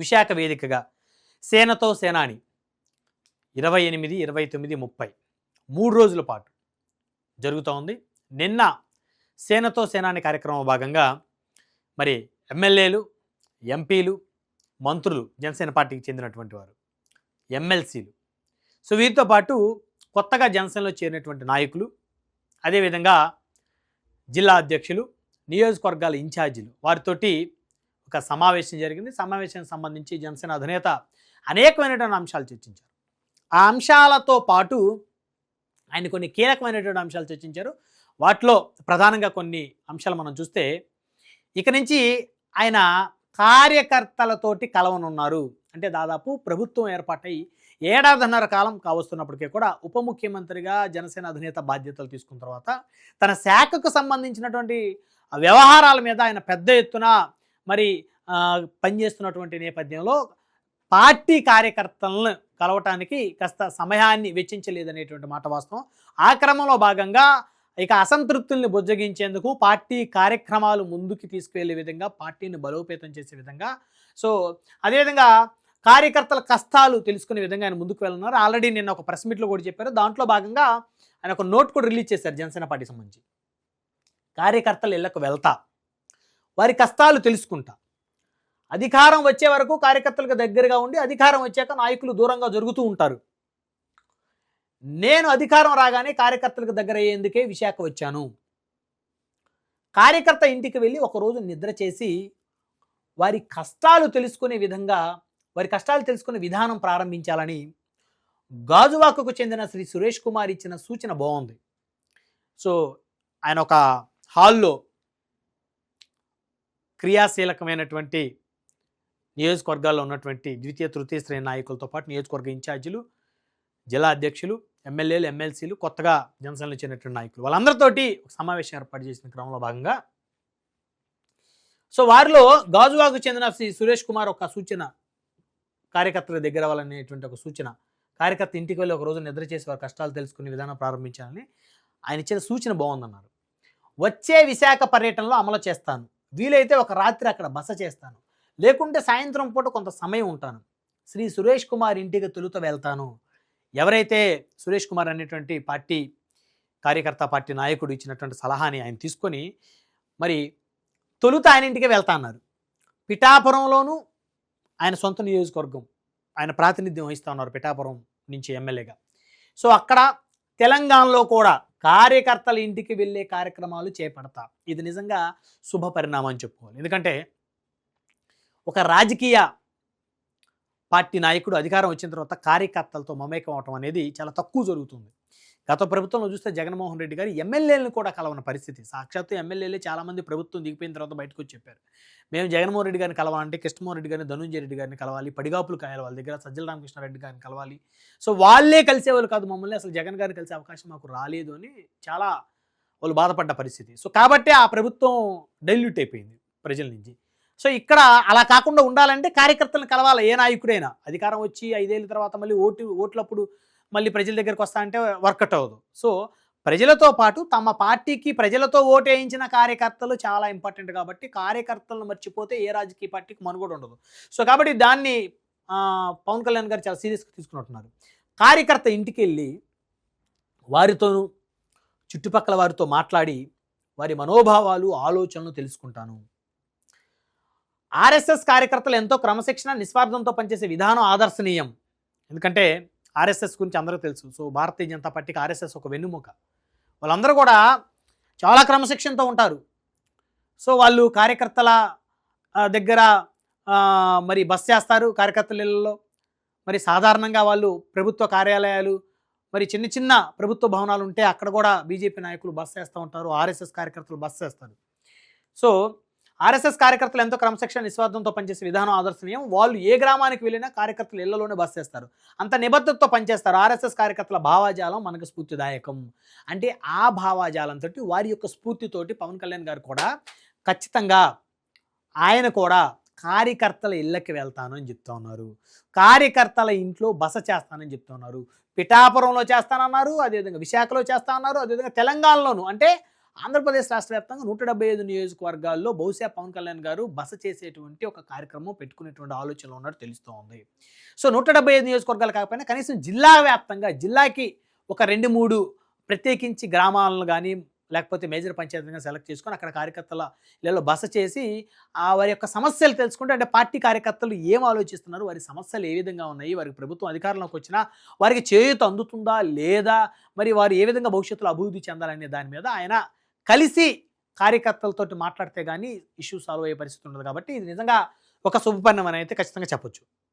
విశాఖ వేదికగా సేనతో సేనాని 28, 29, 30 3 రోజుల పాటు జరుగుతూ ఉంది. నిన్న సేనతో సేనాని కార్యక్రమం భాగంగా మరి ఎమ్మెల్యేలు, ఎంపీలు, మంత్రులు, జనసేన పార్టీకి చెందినటువంటి వారు, ఎమ్మెల్సీలు, సో వీరితో పాటు కొత్తగా జనసేనలో చేరినటువంటి నాయకులు, అదేవిధంగా జిల్లా అధ్యక్షులు, నియోజకవర్గాల ఇన్ఛార్జీలు వారితోటి ఒక సమావేశం జరిగింది. సమావేశానికి సంబంధించి జనసేన అధినేత అనేకమైనటువంటి అంశాలు చర్చించారు. ఆ అంశాలతో పాటు ఆయన కొన్ని కీలకమైనటువంటి అంశాలు చర్చించారు. వాటిలో ప్రధానంగా కొన్ని అంశాలు మనం చూస్తే, ఇక నుంచి ఆయన కార్యకర్తలతోటి కలవనున్నారు. అంటే దాదాపు ప్రభుత్వం ఏర్పాటై 1.5 కాలం కావస్తున్నప్పటికీ కూడా ఉప ముఖ్యమంత్రిగా జనసేన అధినేత బాధ్యతలు తీసుకున్న తర్వాత తన శాఖకు సంబంధించినటువంటి వ్యవహారాల మీద ఆయన పెద్ద ఎత్తున మరి పనిచేస్తున్నటువంటి నేపథ్యంలో పార్టీ కార్యకర్తలను కలవటానికి కాస్త సమయాన్ని వెచ్చించలేదనేటువంటి మాట వాస్తవం. ఆ క్రమంలో భాగంగా ఇక అసంతృప్తుల్ని బుజ్జగించేందుకు పార్టీ కార్యక్రమాలు ముందుకు తీసుకువెళ్ళే విధంగా, పార్టీని బలోపేతం చేసే విధంగా, సో అదేవిధంగా కార్యకర్తల కష్టాలు తెలుసుకునే విధంగా ఆయన ముందుకు వెళ్తున్నారు. ఆల్రెడీ నిన్న ఒక ప్రెస్ మీట్లో కూడా చెప్పారు. దాంట్లో భాగంగా ఆయన ఒక నోట్ కూడా రిలీజ్ చేశారు జనసేన పార్టీకి సంబంధించి. కార్యకర్తలు ఇళ్లకు వెళ్తా, వారి కష్టాలు తెలుసుకుంటా, అధికారం వచ్చే వరకు కార్యకర్తలకు దగ్గరగా ఉండి అధికారం వచ్చాక నాయకులు దూరంగా జరుగుతూ ఉంటారు. నేను అధికారం రాగానే కార్యకర్తలకు దగ్గర అయ్యేందుకే విశాఖ వచ్చాను. కార్యకర్త ఇంటికి వెళ్ళి ఒకరోజు నిద్ర చేసి వారి కష్టాలు తెలుసుకునే విధంగా, వారి కష్టాలు తెలుసుకునే విధానం ప్రారంభించాలని గాజువాకకు చెందిన శ్రీ సురేష్ కుమార్ ఇచ్చిన సూచన బాగుంది. సో ఆయన ఒక హాల్లో క్రియాశీలకమైనటువంటి నియోజకవర్గాల్లో ఉన్నటువంటి ద్వితీయ తృతీయ శ్రేణి నాయకులతో పాటు నియోజకవర్గ ఇన్ఛార్జీలు, జిల్లా అధ్యక్షులు, ఎమ్మెల్యేలు, ఎమ్మెల్సీలు, కొత్తగా జనసేనలో చేరినటువంటి నాయకులు వాళ్ళందరితోటి ఒక సమావేశం ఏర్పాటు చేసిన క్రమంలో భాగంగా సో వారిలో గాజువాకు చెందిన శ్రీ సురేష్ కుమార్ ఒక సూచన, కార్యకర్తల దగ్గర వాళ్ళనేటువంటి ఒక సూచన, కార్యకర్త ఇంటికి వెళ్ళి ఒక రోజు నిద్ర చేసి వారి కష్టాలు తెలుసుకునే విధానం ప్రారంభించాలని ఆయన ఇచ్చిన సూచన బాగుందన్నారు. వచ్చే విశాఖ పర్యటనలో అమలు చేస్తాను, వీలైతే ఒక రాత్రి అక్కడ బస చేస్తాను, లేకుంటే సాయంత్రం పూట కొంత సమయం ఉంటాను, శ్రీ సురేష్ కుమార్ ఇంటికి తొలుత వెళ్తాను. ఎవరైతే సురేష్ కుమార్ అనేటువంటి పార్టీ కార్యకర్త, పార్టీ నాయకుడు ఇచ్చినటువంటి సలహాని ఆయన తీసుకొని మరి తొలుత ఆయన ఇంటికి వెళ్తా అన్నారు. పిఠాపురంలోనూ ఆయన సొంత నియోజకవర్గం, ఆయన ప్రాతినిధ్యం వహిస్తూ ఉన్నారు పిఠాపురం నుంచి ఎమ్మెల్యేగా. సో అక్కడ తెలంగాణలో కూడా కార్యకర్తల ఇంటికి వెళ్ళే కార్యక్రమాలు చేపడతా. ఇది నిజంగా శుభ పరిణామం అని చెప్పుకోవాలి. ఎందుకంటే ఒక రాజకీయ పార్టీ నాయకుడు అధికారం వచ్చిన తర్వాత కార్యకర్తలతో మమేకం అవటం అనేది చాలా తక్కువ జరుగుతుంది. గత ప్రభుత్వంలో చూస్తే జగన్మోహన్ రెడ్డి గారు ఎమ్మెల్యేలను కూడా కలవని పరిస్థితి. సాక్షాత్తు ఎమ్మెల్యేలే చాలామంది ప్రభుత్వం దిగిపోయిన తర్వాత బయటకు వచ్చి చెప్పారు, మేము జగన్మోహన్ రెడ్డి గారిని కలవాలంటే కృష్ణమోహన్ రెడ్డి గారిని, ధనుంజయ రెడ్డి గారిని కలవాలి, పడిగాపులు కాయాలి వాళ్ళ దగ్గర, సజ్జల రామకృష్ణారెడ్డి గారిని కలవాలి. సో వాళ్ళే కలిసేవాళ్ళు కాదు, మమ్మల్ని అసలు జగన్ గారిని కలిసే అవకాశం మాకు రాలేదు అని చాలా వాళ్ళు బాధపడ్డ పరిస్థితి. సో కాబట్టి ఆ ప్రభుత్వం డైల్యూట్ అయిపోయింది ప్రజల నుంచి. సో ఇక్కడ అలా కాకుండా ఉండాలంటే కార్యకర్తలను కలవాలి. ఏ నాయకుడైనా అధికారం వచ్చి 5 ఏళ్ళ తర్వాత మళ్ళీ ఓట్లప్పుడు మళ్ళీ ప్రజల దగ్గరికి వస్తా అంటే వర్కౌట్ అవ్వదు. సో ప్రజలతో పాటు తమ పార్టీకి ప్రజలతో ఓటు వేయించిన కార్యకర్తలు చాలా ఇంపార్టెంట్ కాబట్టి కార్యకర్తలను మర్చిపోతే ఏ రాజకీయ పార్టీకి మనుగడ ఉండదు. సో కాబట్టి దాన్ని పవన్ కళ్యాణ్ గారు చాలా సీరియస్గా తీసుకున్నట్టున్నారు. కార్యకర్త ఇంటికి వెళ్ళి వారితోనూ చుట్టుపక్కల వారితో మాట్లాడి వారి మనోభావాలు, ఆలోచనలు తెలుసుకుంటాను. ఆర్ఎస్ఎస్ కార్యకర్తలు ఎంతో క్రమశిక్షణ, నిస్వార్థంతో పనిచేసే విధానం ఆదర్శనీయం. ఎందుకంటే ఆర్ఎస్ఎస్ గురించి అందరూ తెలుసు. సో భారతీయ జనతా పార్టీకి ఆర్ఎస్ఎస్ ఒక వెన్నుముక. వాళ్ళందరూ కూడా చాలా క్రమశిక్షణతో ఉంటారు. సో వాళ్ళు కార్యకర్తల దగ్గర మరి బస్ చేస్తారు. కార్యకర్తల ఇళ్లలో మరి సాధారణంగా వాళ్ళు ప్రభుత్వ కార్యాలయాలు, మరి చిన్న చిన్న ప్రభుత్వ భవనాలు ఉంటే అక్కడ కూడా బీజేపీ నాయకులు బస్ చేస్తూ ఉంటారు, ఆర్ఎస్ఎస్ కార్యకర్తలు బస్ చేస్తారు. సో ఆర్ఎస్ఎస్ కార్యకర్తలు ఎంతో క్రమశిక్షణ, నిస్వార్థంతో పనిచేసే విధానం ఆదర్శనీయం. వాళ్ళు ఏ గ్రామానికి వెళ్ళినా కార్యకర్తలు ఇళ్లలోనే బస్ చేస్తారు, అంత నిబద్ధతతో పనిచేస్తారు. ఆర్ఎస్ఎస్ కార్యకర్తల భావాజాలం మనకు స్ఫూర్తిదాయకం. అంటే ఆ భావాజాలంతో వారి యొక్క స్ఫూర్తితోటి పవన్ కళ్యాణ్ గారు కూడా ఖచ్చితంగా ఆయన కూడా కార్యకర్తల ఇళ్ళకి వెళ్తాను అని చెప్తా ఉన్నారు. కార్యకర్తల ఇంట్లో బస చేస్తానని చెప్తా ఉన్నారు. పిఠాపురంలో చేస్తానన్నారు, అదేవిధంగా విశాఖలో చేస్తా ఉన్నారు, అదేవిధంగా తెలంగాణలోను. అంటే ఆంధ్రప్రదేశ్ రాష్ట్ర వ్యాప్తంగా 175 నియోజకవర్గాల్లో బహుశా పవన్ కళ్యాణ్ గారు బస చేసేటువంటి ఒక కార్యక్రమం పెట్టుకునేటువంటి ఆలోచనలో ఉన్నట్టు తెలుస్తూ ఉంది. సో 175 నియోజకవర్గాలు కాకపోయినా కనీసం జిల్లా వ్యాప్తంగా జిల్లాకి ఒక 2-3 ప్రత్యేకించి గ్రామాలను కానీ లేకపోతే మేజర్ పంచాయతీగా సెలెక్ట్ చేసుకొని అక్కడ కార్యకర్తల ఇళ్ళలో బస చేసి వారి యొక్క సమస్యలు తెలుసుకుంటే, అంటే పార్టీ కార్యకర్తలు ఏం ఆలోచిస్తున్నారు, వారి సమస్యలు ఏ విధంగా ఉన్నాయి, వారికి ప్రభుత్వం అధికారంలోకి వచ్చినా వారికి చేయూత అందుతుందా లేదా, మరి వారు ఏ విధంగా భవిష్యత్తులో అభివృద్ధి చెందాలనే దాని మీద ఆయన కలిసి కార్యకర్తలతోటి మాట్లాడితే కానీ ఇష్యూ సాల్వ్ అయ్యే పరిస్థితి ఉండదు. కాబట్టి ఇది నిజంగా ఒక శుభపరిణామం అని అయితే ఖచ్చితంగా చెప్పొచ్చు.